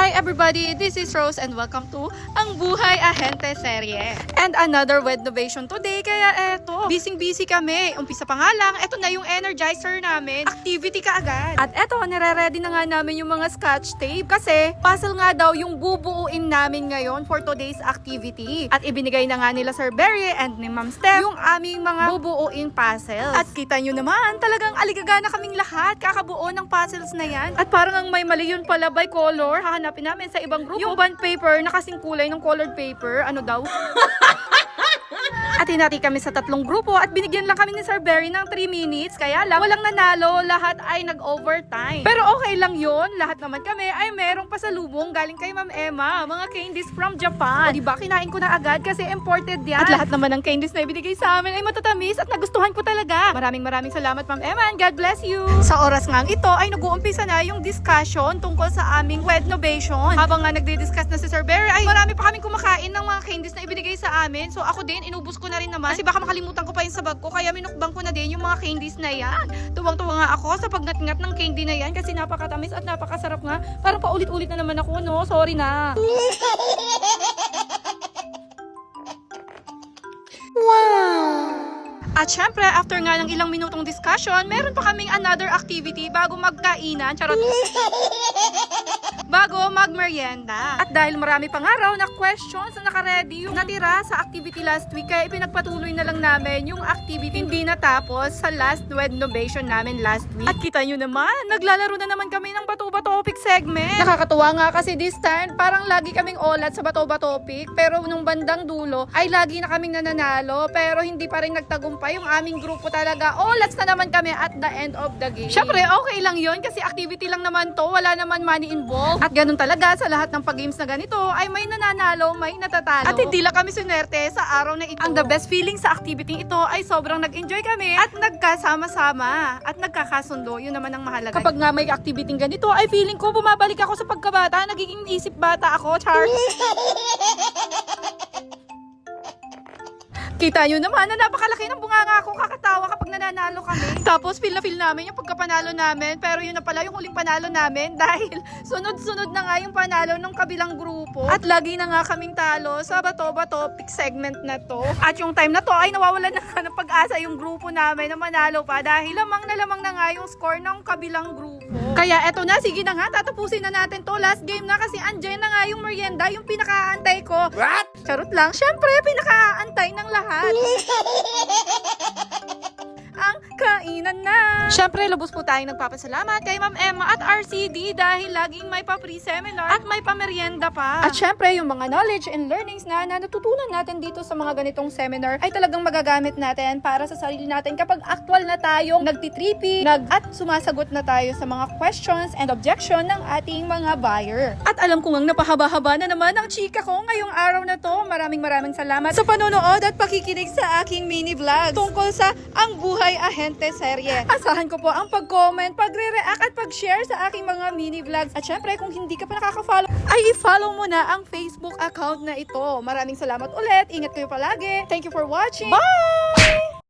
Hi everybody, this is Rose and welcome to Ang Buhay Ahente Serye. And another Wednovation today, kaya eto, busy kami. Umpisa pa nga lang, eto na yung energizer namin. Activity ka agad. At eto, nire-ready na nga namin yung mga scotch tape kasi puzzle nga daw yung bubuuin namin ngayon for today's activity. At ibinigay na nga nila Sir Berry and ni Ma'am Steph yung aming mga bubuuin puzzles. At kita nyo naman, talagang aligagana kaming lahat kakabuo ng puzzles na yan. At parang ang may mali yun pala by color, hahanapin namin sa ibang grupo. Yung bond paper na kasing kulay ng colored paper, ano daw? At hinati kami sa 3 grupo at binigyan lang kami ni Sir Berry ng 3 minutes. Kaya lang, walang nanalo, lahat ay nag-overtime. Pero okay lang yun, lahat naman kami ay merong pasalubong galing kay Ma'am Emma. Mga candies from Japan. O diba, kinain ko na agad kasi imported yan. At lahat naman ng candies na ibinigay sa amin ay matatamis at nagustuhan ko talaga. Maraming salamat Ma'am Emma and God bless you. Sa oras ngang ito ay nag-uumpisa na yung discussion tungkol sa aming Wednovation. Habang nga nagdi-discuss na si Sir Berry ay marami pa kaming kumakain ng mga candies na ibinigay sa amin. So ako din, inubos ko na rin naman kasi baka makalimutan ko pa yung sa bag ko, kaya minukbang ko na din yung mga candies na yan. Tuwang-tuwa nga ako sa pagngat-ngat ng candy na yan kasi napakatamis at napakasarap nga. Parang paulit-ulit na naman ako, no? Sorry na. Wow! At syempre, after nga ng ilang minutong discussion, meron pa kaming another activity bago magkainan. Charot. Bago magmerienda. At dahil marami pang araw na questions na naka-ready yung natira sa activity last week, kaya ipinagpatuloy na lang namin yung activity hindi natapos sa last Wednovation namin last week. At kita nyo naman, naglalaro na naman kami ng Bato-Bato topic segment. Nakakatuwa nga kasi this time, parang lagi kaming olat sa Bato-Bato topic, pero nung bandang dulo, ay lagi na kaming nananalo, pero hindi pa rin nagtagumpay yung aming grupo talaga. Olats na naman kami at the end of the game. Syempre, okay lang yun kasi activity lang naman to, wala naman money involved. At ganun talaga sa lahat ng pag-games na ganito ay may nananalo, may natatalo. At hindi lang kami sinerte sa araw na ito. Ang the best feeling sa activity ito ay sobrang nag-enjoy kami at nagkasama-sama at nagkakasundo. Yun naman ang mahalaga. Kapag nga may activity ganito ay feeling ko bumabalik ako sa pagkabata, nagiging isip bata ako. Char. Kita nyo naman na napakalaki ng bunganga ko, kakatawa kapag nananalo kami. Tapos feel na feel namin yung pagkapanalo namin, pero yun na pala yung huling panalo namin dahil sunod-sunod na nga yung panalo ng kabilang grupo. At lagi na nga kaming talo sa Bato-Bato topic segment na to. At yung time na to ay nawawalan na nga ng pag-asa yung grupo namin na manalo pa dahil lamang na nga yung score ng kabilang grupo. Kaya eto na, sige na nga, tatapusin na natin to. Last game na kasi andyan na nga yung merienda, yung pinakaantay ko. What? Charot lang, syempre pinakaantay ng lahat. Ang kainan na. Syempre, lubos po tayong nagpapasalamat kay Ma'am Emma at RCD dahil laging may pa-free seminar at may pa-merienda pa. At syempre, yung mga knowledge and learnings na natututunan natin dito sa mga ganitong seminar ay talagang magagamit natin para sa sarili natin kapag actual na tayong nagtitripi, at sumasagot na tayo sa mga questions and objection ng ating mga buyer. At alam ko ngang napahaba-haba na naman ang chika ko ngayong araw na to. Maraming salamat sa panonood at pakikinig sa aking mini vlog tungkol sa Ang Buhay Ahente Serye. Asahan ko po ang pag-comment, pagre-react at pag-share sa aking mga mini vlogs. At syempre, kung hindi ka pa nakaka-follow, ay i-follow mo na ang Facebook account na ito. Maraming salamat ulit. Ingat kayo palagi. Thank you for watching. Bye!